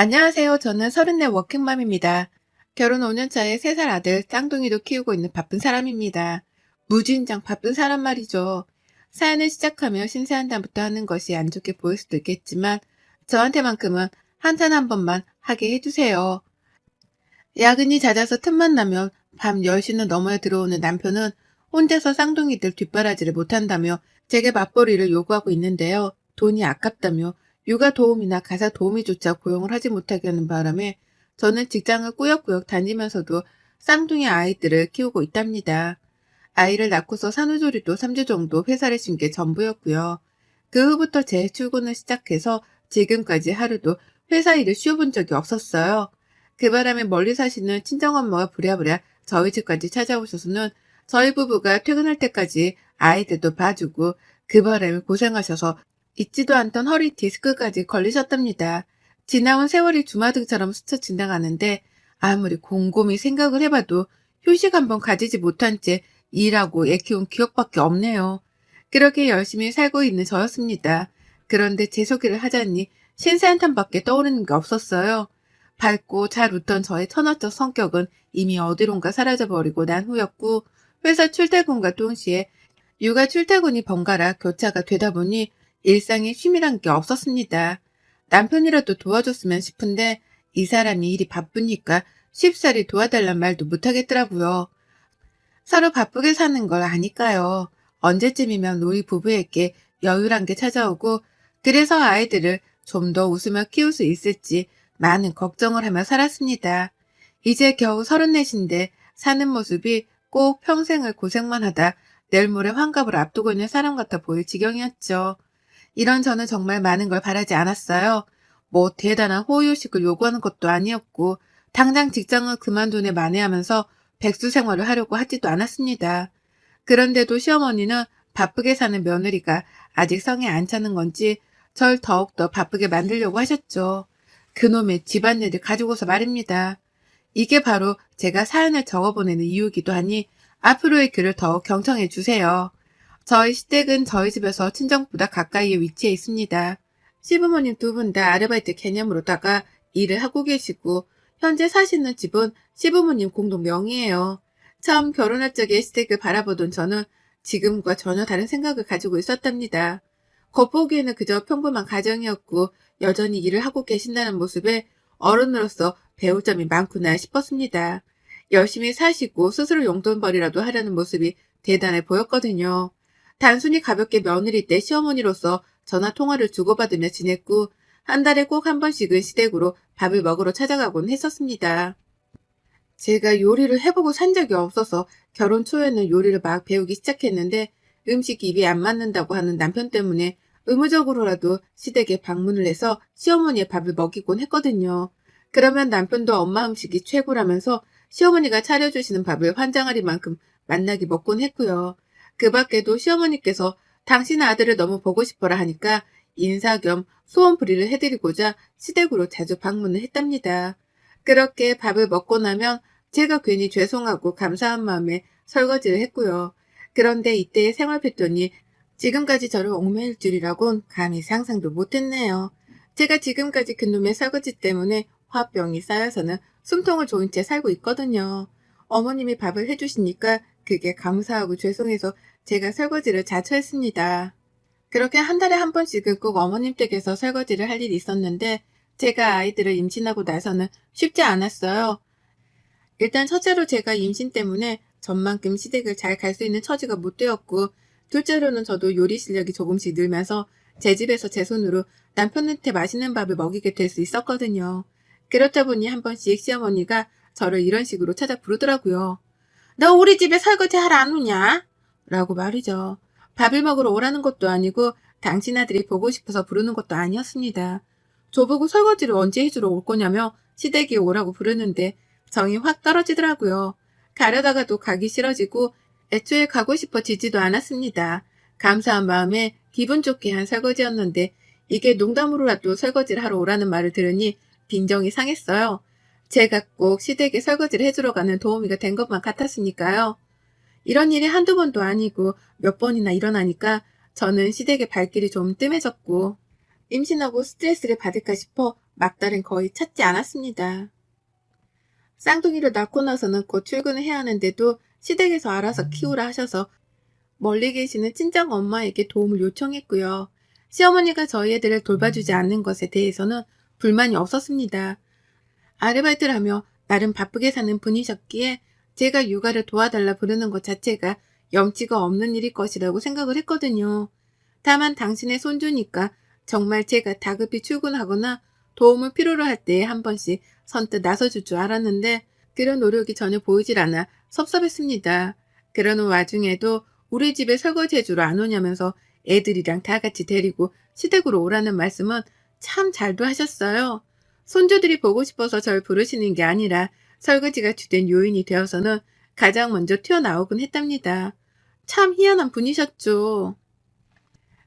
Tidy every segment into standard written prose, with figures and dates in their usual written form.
안녕하세요. 저는 34 워킹맘입니다. 결혼 5년 차에 3살 아들 쌍둥이도 키우고 있는 바쁜 사람입니다. 무진장 바쁜 사람 말이죠. 사연을 시작하며 신세한담부터 하는 것이 안 좋게 보일 수도 있겠지만 저한테만큼은 한탄 한 번만 하게 해주세요. 야근이 잦아서 틈만 나면 밤 10시는 넘어야 들어오는 남편은 혼자서 쌍둥이들 뒷바라지를 못한다며 제게 맞벌이를 요구하고 있는데요. 돈이 아깝다며 육아 도우미나 가사 도우미조차 고용을 하지 못하게 하는 바람에 저는 직장을 꾸역꾸역 다니면서도 쌍둥이 아이들을 키우고 있답니다. 아이를 낳고서 산후조리도 3주 정도 회사를 쉰 게 전부였고요. 그 후부터 재출근을 시작해서 지금까지 하루도 회사 일을 쉬어본 적이 없었어요. 그 바람에 멀리 사시는 친정엄마가 부랴부랴 저희 집까지 찾아오셔서는 저희 부부가 퇴근할 때까지 아이들도 봐주고 그 바람에 고생하셔서 잊지도 않던 허리 디스크까지 걸리셨답니다. 지나온 세월이 주마등처럼 스쳐 지나가는데 아무리 곰곰이 생각을 해봐도 휴식 한번 가지지 못한 채 일하고 애 키운 기억밖에 없네요. 그렇게 열심히 살고 있는 저였습니다. 그런데 제 소개를 하자니 신세 한탄밖에 떠오르는 게 없었어요. 밝고 잘 웃던 저의 천하적 성격은 이미 어디론가 사라져버리고 난 후였고 회사 출퇴근과 동시에 육아 출퇴근이 번갈아 교차가 되다 보니 일상에 쉼이란 게 없었습니다. 남편이라도 도와줬으면 싶은데 이 사람이 일이 바쁘니까 쉽사리 도와달란 말도 못하겠더라고요. 서로 바쁘게 사는 걸 아니까요. 언제쯤이면 우리 부부에게 여유란 게 찾아오고 그래서 아이들을 좀 더 웃으며 키울 수 있을지 많은 걱정을 하며 살았습니다. 이제 겨우 34인데 사는 모습이 꼭 평생을 고생만 하다 내일 모레 환갑을 앞두고 있는 사람 같아 보일 지경이었죠. 이런 저는 정말 많은 걸 바라지 않았어요. 뭐 대단한 호의호식을 요구하는 것도 아니었고 당장 직장을 그만두네 만회하면서 백수 생활을 하려고 하지도 않았습니다. 그런데도 시어머니는 바쁘게 사는 며느리가 아직 성에 안 차는 건지 절 더욱더 바쁘게 만들려고 하셨죠. 그놈의 집안일을 가지고서 말입니다. 이게 바로 제가 사연을 적어보내는 이유이기도 하니 앞으로의 글을 더욱 경청해 주세요. 저희 시댁은 저희 집에서 친정보다 가까이에 위치해 있습니다. 시부모님 두 분 다 아르바이트 개념으로다가 일을 하고 계시고 현재 사시는 집은 시부모님 공동 명의예요. 처음 결혼할 적에 시댁을 바라보던 저는 지금과 전혀 다른 생각을 가지고 있었답니다. 겉보기에는 그저 평범한 가정이었고 여전히 일을 하고 계신다는 모습에 어른으로서 배울 점이 많구나 싶었습니다. 열심히 사시고 스스로 용돈벌이라도 하려는 모습이 대단해 보였거든요. 단순히 가볍게 며느리 때 시어머니로서 전화 통화를 주고받으며 지냈고 한 달에 꼭 한 번씩은 시댁으로 밥을 먹으러 찾아가곤 했었습니다. 제가 요리를 해보고 산 적이 없어서 결혼 초에는 요리를 막 배우기 시작했는데 음식 입에 안 맞는다고 하는 남편 때문에 의무적으로라도 시댁에 방문을 해서 시어머니의 밥을 먹이곤 했거든요. 그러면 남편도 엄마 음식이 최고라면서 시어머니가 차려주시는 밥을 환장하리만큼 맛나게 먹곤 했고요. 그 밖에도 시어머니께서 당신 아들을 너무 보고 싶어라 하니까 인사 겸 소원부리를 해드리고자 시댁으로 자주 방문을 했답니다. 그렇게 밥을 먹고 나면 제가 괜히 죄송하고 감사한 마음에 설거지를 했고요. 그런데 이때의 생활 패턴이 지금까지 저를 얽매일 줄이라곤 감히 상상도 못했네요. 제가 지금까지 그놈의 설거지 때문에 화병이 쌓여서는 숨통을 조인 채 살고 있거든요. 어머님이 밥을 해주시니까 그게 감사하고 죄송해서 제가 설거지를 자처 했습니다. 그렇게 한 달에 한 번씩은 꼭 어머님 댁에서 설거지를 할 일이 있었는데 제가 아이들을 임신하고 나서는 쉽지 않았어요. 일단 첫째로 제가 임신 때문에 전만큼 시댁을 잘 갈 수 있는 처지가 못 되었고 둘째로는 저도 요리 실력이 조금씩 늘면서 제 집에서 제 손으로 남편한테 맛있는 밥을 먹이게 될 수 있었거든요. 그렇다 보니 한 번씩 시어머니가 저를 이런 식으로 찾아 부르더라고요. 너 우리 집에 설거지 하러 안 오냐? 라고 말이죠. 밥을 먹으러 오라는 것도 아니고 당신 아들이 보고 싶어서 부르는 것도 아니었습니다. 저보고 설거지를 언제 해주러 올 거냐며 시댁에 오라고 부르는데 정이 확 떨어지더라고요. 가려다가도 가기 싫어지고 애초에 가고 싶어지지도 않았습니다. 감사한 마음에 기분 좋게 한 설거지였는데 이게 농담으로라도 설거지를 하러 오라는 말을 들으니 빈정이 상했어요. 제가 꼭 시댁에 설거지를 해주러 가는 도우미가 된 것만 같았으니까요. 이런 일이 한두 번도 아니고 몇 번이나 일어나니까 저는 시댁의 발길이 좀 뜸해졌고 임신하고 스트레스를 받을까 싶어 막달은 거의 찾지 않았습니다. 쌍둥이를 낳고 나서는 곧 출근을 해야 하는데도 시댁에서 알아서 키우라 하셔서 멀리 계시는 친정 엄마에게 도움을 요청했고요. 시어머니가 저희 애들을 돌봐주지 않는 것에 대해서는 불만이 없었습니다. 아르바이트를 하며 나름 바쁘게 사는 분이셨기에 제가 육아를 도와달라 부르는 것 자체가 염치가 없는 일일 것이라고 생각을 했거든요. 다만 당신의 손주니까 정말 제가 다급히 출근하거나 도움을 필요로 할 때에 한 번씩 선뜻 나서줄 줄 알았는데 그런 노력이 전혀 보이질 않아 섭섭했습니다. 그러는 와중에도 우리 집에 설거지 해주러 안 오냐면서 애들이랑 다 같이 데리고 시댁으로 오라는 말씀은 참 잘도 하셨어요. 손주들이 보고 싶어서 절 부르시는 게 아니라 설거지가 주된 요인이 되어서는 가장 먼저 튀어나오곤 했답니다. 참 희한한 분이셨죠.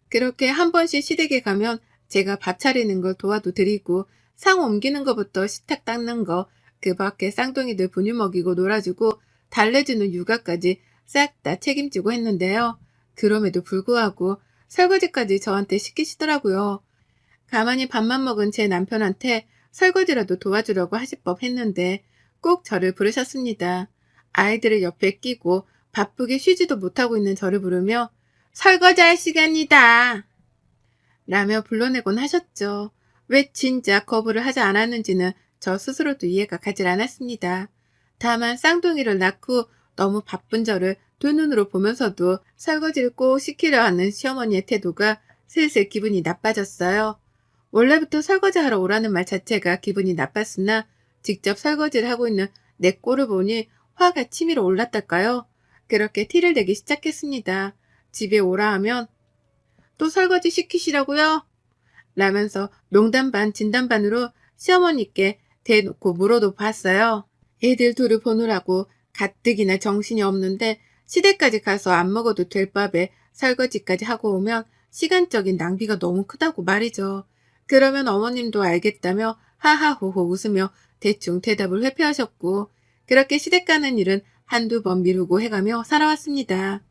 그렇게 한 번씩 시댁에 가면 제가 밥 차리는 걸 도와도 드리고 상 옮기는 것부터 식탁 닦는 거, 그 밖에 쌍둥이들 분유 먹이고 놀아주고 달래주는 육아까지 싹 다 책임지고 했는데요. 그럼에도 불구하고 설거지까지 저한테 시키시더라고요. 가만히 밥만 먹은 제 남편한테 설거지라도 도와주려고 하실 법 했는데 꼭 저를 부르셨습니다. 아이들을 옆에 끼고 바쁘게 쉬지도 못하고 있는 저를 부르며 설거지할 시간이다 라며 불러내곤 하셨죠. 왜 진작 거부를 하지 않았는지는 저 스스로도 이해가 가질 않았습니다. 다만 쌍둥이를 낳고 너무 바쁜 저를 두 눈으로 보면서도 설거지를 꼭 시키려 하는 시어머니의 태도가 슬슬 기분이 나빠졌어요. 원래부터 설거지하러 오라는 말 자체가 기분이 나빴으나 직접 설거지를 하고 있는 내 꼴을 보니 화가 치밀어 올랐달까요? 그렇게 티를 내기 시작했습니다. 집에 오라 하면 또 설거지 시키시라고요? 라면서 농담 반 진담 반으로 시어머니께 대놓고 물어도 봤어요. 애들 둘을 보느라고 가뜩이나 정신이 없는데 시댁까지 가서 안 먹어도 될 밥에 설거지까지 하고 오면 시간적인 낭비가 너무 크다고 말이죠. 그러면 어머님도 알겠다며 하하호호 웃으며 대충 대답을 회피하셨고 그렇게 시댁 가는 일은 한두 번 미루고 해가며 살아왔습니다.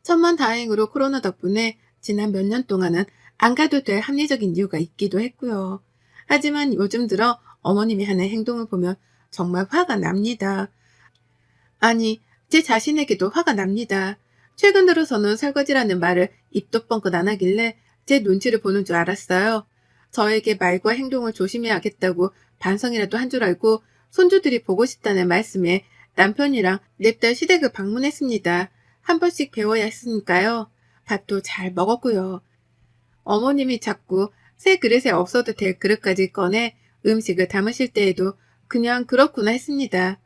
천만다행으로 코로나 덕분에 지난 몇 년 동안은 안 가도 될 합리적인 이유가 있기도 했고요. 하지만 요즘 들어 어머님이 하는 행동을 보면 정말 화가 납니다. 아니, 제 자신에게도 화가 납니다. 최근 들어서는 설거지라는 말을 입도 뻥긋 안 하길래 제 눈치를 보는 줄 알았어요. 저에게 말과 행동을 조심해야겠다고 반성이라도 한 줄 알고 손주들이 보고 싶다는 말씀에 남편이랑 냅달 시댁을 방문했습니다. 한 번씩 배워야 했으니까요. 밥도 잘 먹었고요. 어머님이 자꾸 새 그릇에 없어도 될 그릇까지 꺼내 음식을 담으실 때에도 그냥 그렇구나 했습니다.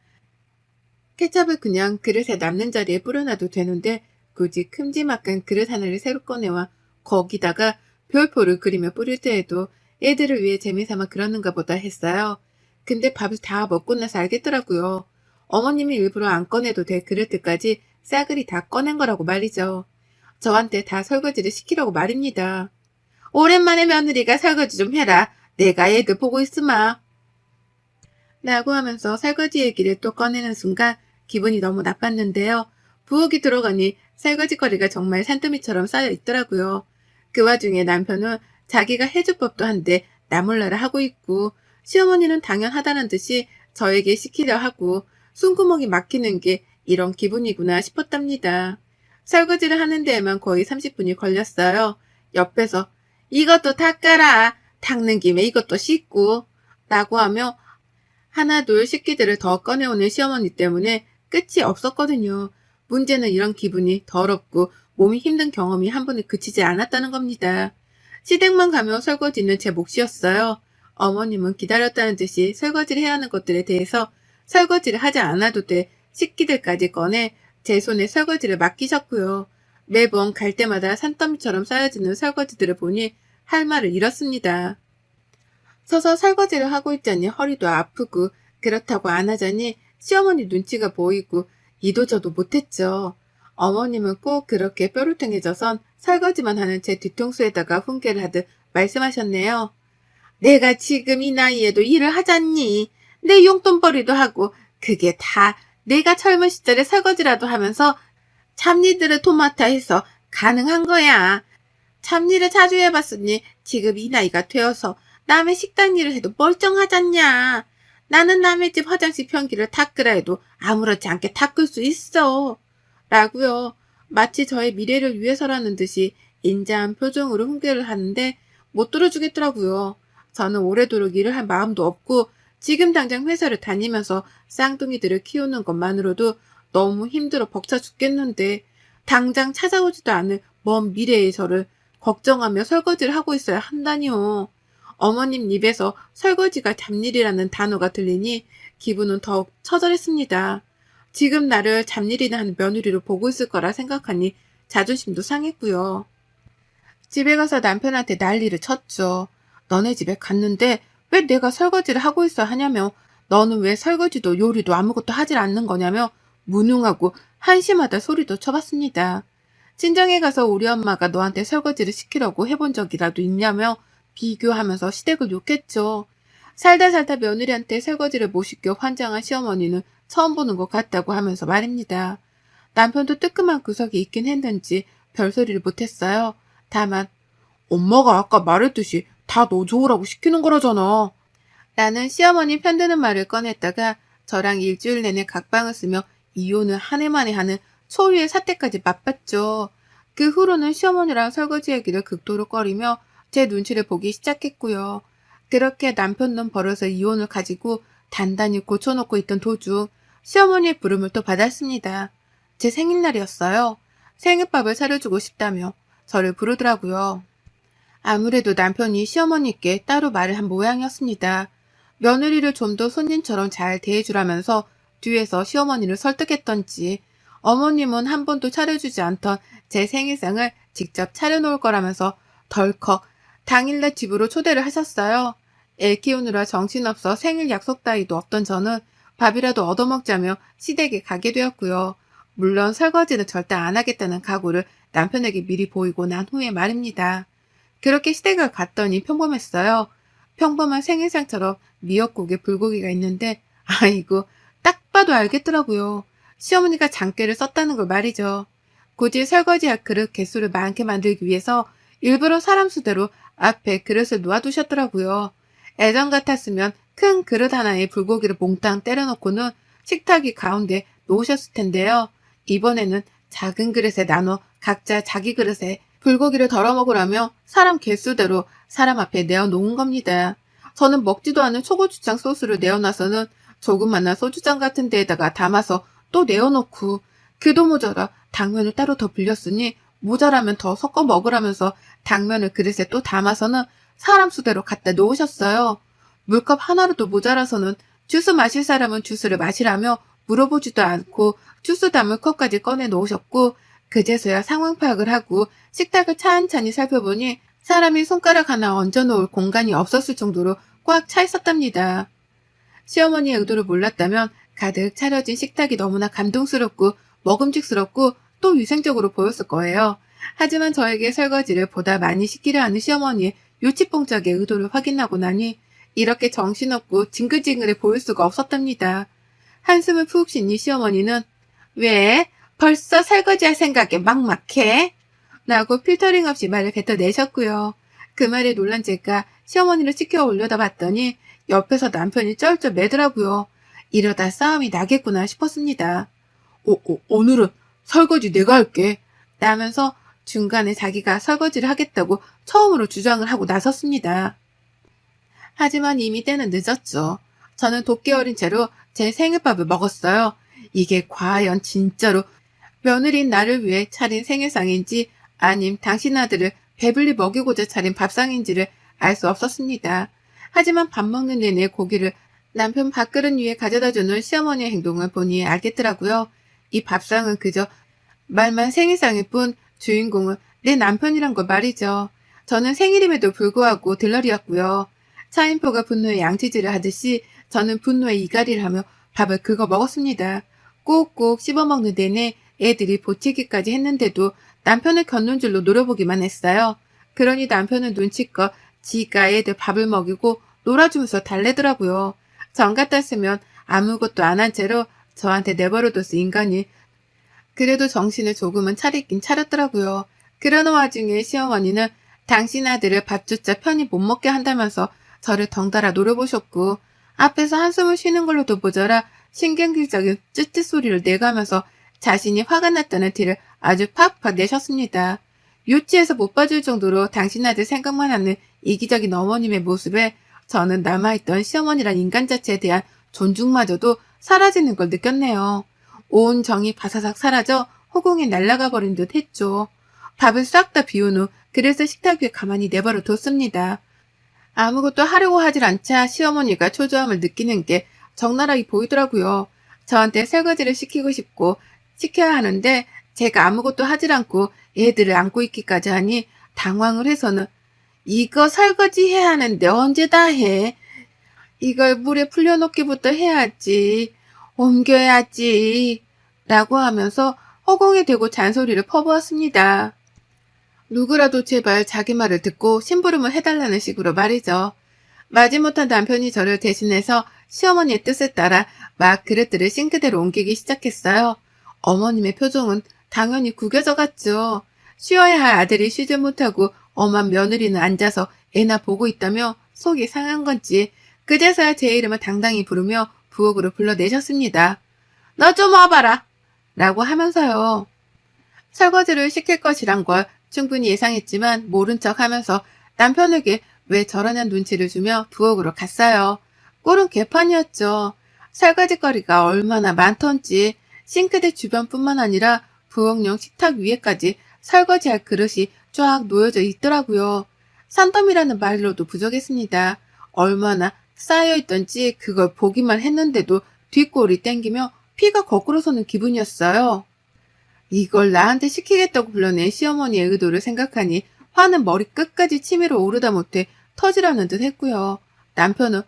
케첩을 그냥 그릇에 남는 자리에 뿌려놔도 되는데 굳이 큼지막한 그릇 하나를 새로 꺼내와 거기다가 별표를 그리며 뿌릴 때에도 애들을 위해 재미삼아 그러는가 보다 했어요. 근데 밥을 다 먹고 나서 알겠더라고요. 어머님이 일부러 안 꺼내도 될 그릇들까지 싸그리 다 꺼낸 거라고 말이죠. 저한테 다 설거지를 시키라고 말입니다. 오랜만에 며느리가 설거지 좀 해라. 내가 애들 보고 있으마. 라고 하면서 설거지 얘기를 또 꺼내는 순간 기분이 너무 나빴는데요. 부엌이 들어가니 설거지거리가 정말 산더미처럼 쌓여 있더라고요. 그 와중에 남편은 자기가 해줄 법도 한데 나 몰라라 하고 있고 시어머니는 당연하다는 듯이 저에게 시키려 하고 숨구멍이 막히는 게 이런 기분이구나 싶었답니다. 설거지를 하는 데에만 거의 30분이 걸렸어요. 옆에서 이것도 닦아라. 닦는 김에 이것도 씻고 라고 하며 하나 둘 식기들을 더 꺼내오는 시어머니 때문에 끝이 없었거든요. 문제는 이런 기분이 더럽고 몸이 힘든 경험이 한 번에 그치지 않았다는 겁니다. 시댁만 가면 설거지는 제 몫이었어요. 어머님은 기다렸다는 듯이 설거지를 해야 하는 것들에 대해서 설거지를 하지 않아도 돼 식기들까지 꺼내 제 손에 설거지를 맡기셨고요. 매번 갈 때마다 산더미처럼 쌓여지는 설거지들을 보니 할 말을 잃었습니다. 서서 설거지를 하고 있자니 허리도 아프고 그렇다고 안 하자니 시어머니 눈치가 보이고 이도저도 못했죠. 어머님은 꼭 그렇게 뾰루퉁해져선 설거지만 하는 제 뒤통수에다가 훈계를 하듯 말씀하셨네요. 내가 지금 이 나이에도 일을 하잖니. 내 용돈벌이도 하고 그게 다 내가 젊은 시절에 설거지라도 하면서 잡일들을 도맡아 해서 가능한 거야. 잡일을 자주 해봤으니 지금 이 나이가 되어서 남의 식당 일을 해도 멀쩡하잖냐. 나는 남의 집 화장실 변기를 닦으라 해도 아무렇지 않게 닦을 수 있어. 라고요. 마치 저의 미래를 위해서라는 듯이 인자한 표정으로 훈계를 하는데 못 들어주겠더라고요. 저는 오래도록 일을 할 마음도 없고 지금 당장 회사를 다니면서 쌍둥이들을 키우는 것만으로도 너무 힘들어 벅차 죽겠는데 당장 찾아오지도 않을 먼 미래의 저를 걱정하며 설거지를 하고 있어야 한다니요. 어머님 입에서 설거지가 잡일이라는 단어가 들리니 기분은 더욱 처절했습니다. 지금 나를 잡일이나 하는 며느리로 보고 있을 거라 생각하니 자존심도 상했고요. 집에 가서 남편한테 난리를 쳤죠. 너네 집에 갔는데 왜 내가 설거지를 하고 있어 하냐며, 너는 왜 설거지도 요리도 아무것도 하질 않는 거냐며 무능하고 한심하다 소리도 쳐봤습니다. 친정에 가서 우리 엄마가 너한테 설거지를 시키려고 해본 적이라도 있냐며 비교하면서 시댁을 욕했죠. 살다 살다 며느리한테 설거지를 못 시켜 환장한 시어머니는 처음 보는 것 같다고 하면서 말입니다. 남편도 뜨끔한 구석이 있긴 했는지 별소리를 못했어요. 다만 엄마가 아까 말했듯이 다 너 좋으라고 시키는 거라잖아. 나는 시어머니 편드는 말을 꺼냈다가 저랑 일주일 내내 각방을 쓰며 이혼을 한 해 만에 하는 초유의 사태까지 맛봤죠. 그 후로는 시어머니랑 설거지 얘기를 극도로 꺼리며 제 눈치를 보기 시작했고요. 그렇게 남편 놈 버려서 이혼을 가지고 단단히 고쳐놓고 있던 도중 시어머니의 부름을 또 받았습니다. 제 생일날이었어요. 생일밥을 차려주고 싶다며 저를 부르더라고요. 아무래도 남편이 시어머니께 따로 말을 한 모양이었습니다. 며느리를 좀 더 손님처럼 잘 대해주라면서 뒤에서 시어머니를 설득했던지 어머님은 한 번도 차려주지 않던 제 생일상을 직접 차려놓을 거라면서 덜컥 당일날 집으로 초대를 하셨어요. 애 키우느라 정신없어 생일 약속 따위도 없던 저는 밥이라도 얻어먹자며 시댁에 가게 되었고요. 물론 설거지는 절대 안 하겠다는 각오를 남편에게 미리 보이고 난 후에 말입니다. 그렇게 시댁을 갔더니 평범했어요. 평범한 생일상처럼 미역국에 불고기가 있는데 아이고 딱 봐도 알겠더라고요. 시어머니가 장깨를 썼다는 걸 말이죠. 굳이 설거지할 그릇 개수를 많게 만들기 위해서 일부러 사람 수대로 앞에 그릇을 놓아두셨더라고요. 예전 같았으면 큰 그릇 하나에 불고기를 몽땅 때려놓고는 식탁이 가운데 놓으셨을 텐데요. 이번에는 작은 그릇에 나눠 각자 자기 그릇에 불고기를 덜어 먹으라며 사람 개수대로 사람 앞에 내어놓은 겁니다. 저는 먹지도 않은 초고추장 소스를 내어놔서는 조그마한 소주잔 같은 데에다가 담아서 또 내어놓고 그도 모자라 당면을 따로 더 빌렸으니 모자라면 더 섞어 먹으라면서 당면을 그릇에 또 담아서는 사람 수대로 갖다 놓으셨어요. 물컵 하나로도 모자라서는 주스 마실 사람은 주스를 마시라며 물어보지도 않고 주스 담을 컵까지 꺼내 놓으셨고 그제서야 상황 파악을 하고 식탁을 찬찬히 살펴보니 사람이 손가락 하나 얹어놓을 공간이 없었을 정도로 꽉 차 있었답니다. 시어머니의 의도를 몰랐다면 가득 차려진 식탁이 너무나 감동스럽고 먹음직스럽고 또 위생적으로 보였을 거예요. 하지만 저에게 설거지를 보다 많이 시키려 하는 시어머니의 요치뽕짝의 의도를 확인하고 나니 이렇게 정신없고 징글징글해 보일 수가 없었답니다. 한숨을 푹 쉬니 시어머니는 왜 벌써 설거지할 생각에 막막해? 라고 필터링 없이 말을 뱉어내셨고요. 그 말에 놀란 제가 시어머니를 치켜 올려다봤더니 옆에서 남편이 쩔쩔 매더라고요. 이러다 싸움이 나겠구나 싶었습니다. 오늘은 설거지 내가 할게. 라면서 중간에 자기가 설거지를 하겠다고 처음으로 주장을 하고 나섰습니다. 하지만 이미 때는 늦었죠. 저는 도끼 어린 채로 제 생일밥을 먹었어요. 이게 과연 진짜로 며느리인 나를 위해 차린 생일상인지 아님 당신 아들을 배불리 먹이고자 차린 밥상인지를 알 수 없었습니다. 하지만 밥 먹는 내내 고기를 남편 밥그릇 위에 가져다주는 시어머니의 행동을 보니 알겠더라고요. 이 밥상은 그저 말만 생일상일 뿐 주인공은 내 남편이란 걸 말이죠. 저는 생일임에도 불구하고 들러리였고요. 차인포가 분노의 양치질을 하듯이 저는 분노의 이갈이를 하며 밥을 긁어 먹었습니다. 꼭꼭 씹어먹는 내내 애들이 보채기까지 했는데도 남편을 곁눈 줄로 노려보기만 했어요. 그러니 남편은 눈치껏 지가 애들 밥을 먹이고 놀아주면서 달래더라고요. 전 같았으면 아무것도 안 한 채로 저한테 내버려뒀을 인간이 그래도 정신을 조금은 차리긴 차렸더라고요. 그러는 와중에 시어머니는 당신 아들을 밥조차 편히 못 먹게 한다면서 저를 덩달아 노려보셨고 앞에서 한숨을 쉬는 걸로도 모자라 신경질적인 쯧쯧 소리를 내가면서 자신이 화가 났다는 티를 아주 팍팍 내셨습니다. 유치해서 못 봐줄 정도로 당신 아들 생각만 하는 이기적인 어머님의 모습에 저는 남아있던 시어머니란 인간 자체에 대한 존중마저도 사라지는 걸 느꼈네요. 온 정이 바사삭 사라져 허공에 날아가 버린 듯 했죠. 밥을 싹 다 비운 후 그래서 식탁 위에 가만히 내버려 뒀습니다. 아무것도 하려고 하질 않자 시어머니가 초조함을 느끼는 게 적나라하게 보이더라고요. 저한테 설거지를 시키고 싶고 시켜야 하는데 제가 아무것도 하질 않고 애들을 안고 있기까지 하니 당황을 해서는 이거 설거지 해야 하는데 언제 다 해? 이걸 물에 불려놓기부터 해야지. 옮겨야지. 라고 하면서 허공에 대고 잔소리를 퍼부었습니다. 누구라도 제발 자기 말을 듣고 심부름을 해달라는 식으로 말이죠. 마지못한 남편이 저를 대신해서 시어머니의 뜻에 따라 막 그릇들을 싱크대로 옮기기 시작했어요. 어머님의 표정은 당연히 구겨져 갔죠. 쉬어야 할 아들이 쉬지 못하고 엄한 며느리는 앉아서 애나 보고 있다며 속이 상한 건지 그제서야 제 이름을 당당히 부르며 부엌으로 불러내셨습니다. 너 좀 와봐라 라고 하면서요. 설거지를 시킬 것이란 걸 충분히 예상했지만 모른 척 하면서 남편에게 왜 저러냐는 눈치를 주며 부엌으로 갔어요. 꼴은 개판이었죠. 설거지거리가 얼마나 많던지 싱크대 주변뿐만 아니라 부엌용 식탁 위에까지 설거지할 그릇이 쫙 놓여져 있더라고요. 산더미라는 말로도 부족했습니다. 얼마나 쌓여있던지 그걸 보기만 했는데도 뒷골이 땡기며 피가 거꾸로 솟는 기분이었어요. 이걸 나한테 시키겠다고 불러낸 시어머니의 의도를 생각하니 화는 머리 끝까지 치밀어 오르다 못해 터지라는 듯 했고요. 남편은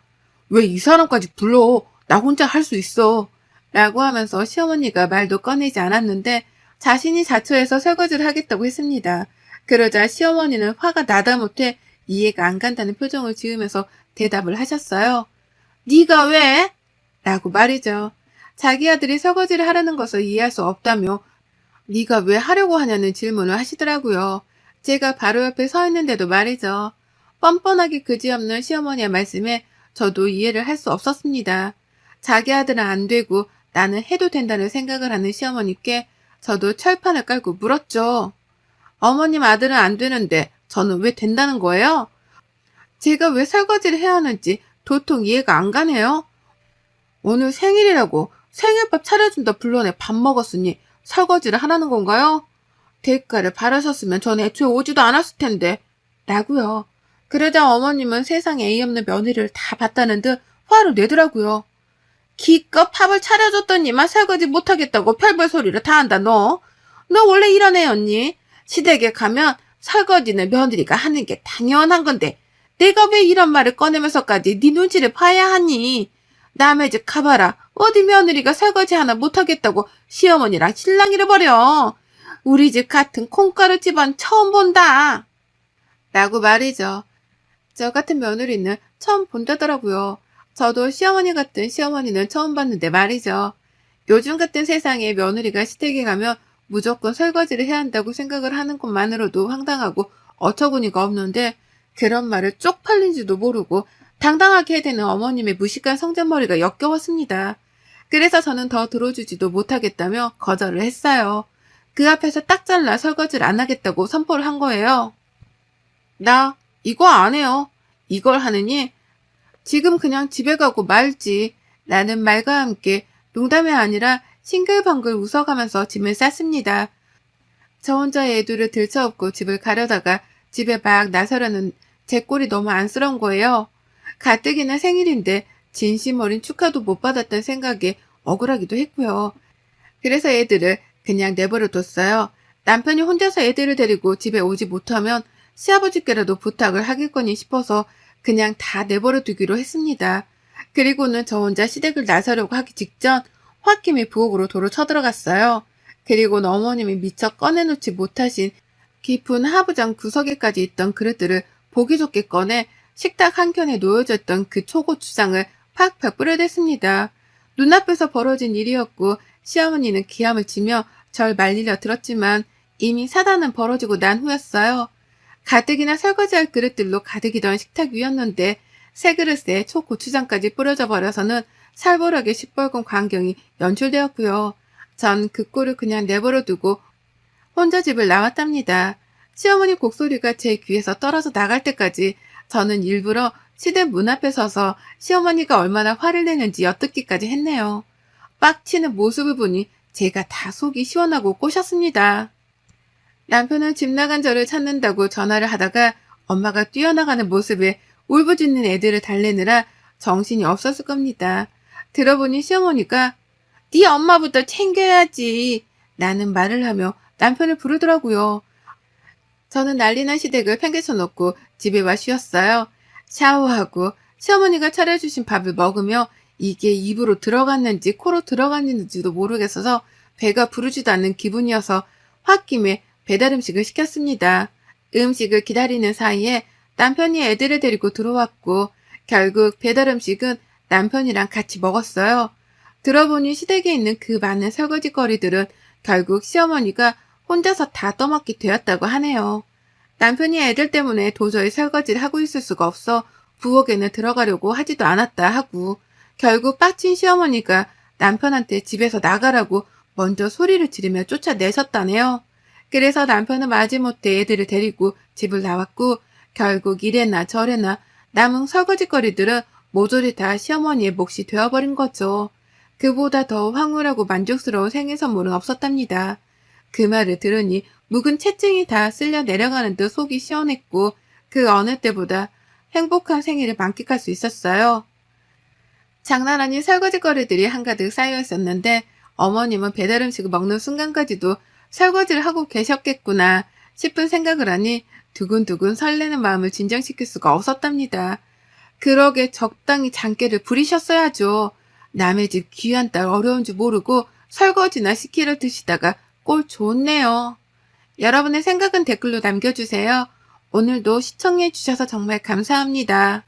왜 이 사람까지 불러? 나 혼자 할 수 있어. 라고 하면서 시어머니가 말도 꺼내지 않았는데 자신이 자초해서 설거지를 하겠다고 했습니다. 그러자 시어머니는 화가 나다 못해 이해가 안 간다는 표정을 지으면서 대답을 하셨어요. 네가 왜? 라고 말이죠. 자기 아들이 설거지를 하려는 것을 이해할 수 없다며 네가 왜 하려고 하냐는 질문을 하시더라고요. 제가 바로 옆에 서 있는데도 말이죠. 뻔뻔하게 그지없는 시어머니의 말씀에 저도 이해를 할 수 없었습니다. 자기 아들은 안 되고 나는 해도 된다는 생각을 하는 시어머니께 저도 철판을 깔고 물었죠. 어머님 아들은 안 되는데 저는 왜 된다는 거예요? 제가 왜 설거지를 해야 하는지 도통 이해가 안 가네요. 오늘 생일이라고 생일밥 차려준다 불러내 밥 먹었으니 설거지를 하라는 건가요? 대가를 바라셨으면 전 애초에 오지도 않았을 텐데. 라고요. 그러자 어머님은 세상에 예의 없는 며느리를 다 봤다는 듯 화를 내더라고요. 기껏 밥을 차려줬더니만 설거지 못하겠다고 별별 소리를 다 한다 너. 너 원래 이런 애였니? 시댁에 가면 설거지는 며느리가 하는 게 당연한 건데 내가 왜 이런 말을 꺼내면서까지 네 눈치를 봐야 하니? 남의 집 가봐라. 어디 며느리가 설거지 하나 못하겠다고 시어머니랑 신랑이를 버려. 우리 집 같은 콩가루 집안 처음 본다. 라고 말이죠. 저 같은 며느리는 처음 본다더라고요. 저도 시어머니 같은 시어머니는 처음 봤는데 말이죠. 요즘 같은 세상에 며느리가 시댁에 가면 무조건 설거지를 해야 한다고 생각을 하는 것만으로도 황당하고 어처구니가 없는데 그런 말을 쪽팔린지도 모르고 당당하게 해대는 어머님의 무식한 성전머리가 역겨웠습니다. 그래서 저는 더 들어주지도 못하겠다며 거절을 했어요. 그 앞에서 딱 잘라 설거지를 안 하겠다고 선포를 한 거예요. 나 이거 안 해요. 이걸 하느니 지금 그냥 집에 가고 말지. 라는 말과 함께 농담이 아니라 싱글벙글 웃어가면서 짐을 쌌습니다. 저 혼자 애들을 들쳐업고 집을 가려다가 집에 막 나서려는 제 꼴이 너무 안쓰러운 거예요. 가뜩이나 생일인데 진심 어린 축하도 못 받았던 생각에 억울하기도 했고요. 그래서 애들을 그냥 내버려 뒀어요. 남편이 혼자서 애들을 데리고 집에 오지 못하면 시아버지께라도 부탁을 하겠거니 싶어서 그냥 다 내버려 두기로 했습니다. 그리고는 저 혼자 시댁을 나서려고 하기 직전 홧김에 부엌으로 도로 쳐들어갔어요. 그리고는 어머님이 미처 꺼내놓지 못하신 깊은 하부장 구석에까지 있던 그릇들을 보기 좋게 꺼내 식탁 한켠에 놓여져 있던 그 초고추장을 팍팍 뿌려댔습니다. 눈앞에서 벌어진 일이었고 시어머니는 기함을 치며 절 말리려 들었지만 이미 사단은 벌어지고 난 후였어요. 가뜩이나 설거지할 그릇들로 가득이던 식탁 위였는데 새 그릇에 초고추장까지 뿌려져 버려서는 살벌하게 시뻘건 광경이 연출되었고요. 전 그 꼴을 그냥 내버려 두고 혼자 집을 나왔답니다. 시어머니 곡소리가 제 귀에서 떨어져 나갈 때까지 저는 일부러 시댁 문 앞에 서서 시어머니가 얼마나 화를 내는지 엿듣기까지 했네요. 빡치는 모습을 보니 제가 다 속이 시원하고 꼬셨습니다. 남편은 집 나간 저를 찾는다고 전화를 하다가 엄마가 뛰어나가는 모습에 울부짖는 애들을 달래느라 정신이 없었을 겁니다. 들어보니 시어머니가 네 엄마부터 챙겨야지 라는 말을 하며 남편을 부르더라고요. 저는 난리난 시댁을 팽개쳐 놓고 집에 와 쉬었어요. 샤워하고 시어머니가 차려주신 밥을 먹으며 이게 입으로 들어갔는지 코로 들어갔는지도 모르겠어서 배가 부르지도 않는 기분이어서 홧김에 배달 음식을 시켰습니다. 음식을 기다리는 사이에 남편이 애들을 데리고 들어왔고 결국 배달 음식은 남편이랑 같이 먹었어요. 들어보니 시댁에 있는 그 많은 설거지거리들은 결국 시어머니가 혼자서 다 떠맡게 되었다고 하네요. 남편이 애들 때문에 도저히 설거지를 하고 있을 수가 없어 부엌에는 들어가려고 하지도 않았다 하고 결국 빡친 시어머니가 남편한테 집에서 나가라고 먼저 소리를 지르며 쫓아내셨다네요. 그래서 남편은 마지못해 애들을 데리고 집을 나왔고 결국 이래나 저래나 남은 설거지거리들은 모조리 다 시어머니의 몫이 되어버린 거죠. 그보다 더 황홀하고 만족스러운 생일 선물은 없었답니다. 그 말을 들으니 묵은 채증이 다 쓸려 내려가는 듯 속이 시원했고 그 어느 때보다 행복한 생일을 만끽할 수 있었어요. 장난 아닌 설거지거리들이 한가득 쌓여 있었는데 어머님은 배달 음식을 먹는 순간까지도 설거지를 하고 계셨겠구나 싶은 생각을 하니 두근두근 설레는 마음을 진정시킬 수가 없었답니다. 그러게 적당히 장깨를 부리셨어야죠. 남의 집 귀한 딸 어려운 줄 모르고 설거지나 시키려 드시다가 꼴 좋네요. 여러분의 생각은 댓글로 남겨주세요. 오늘도 시청해주셔서 정말 감사합니다.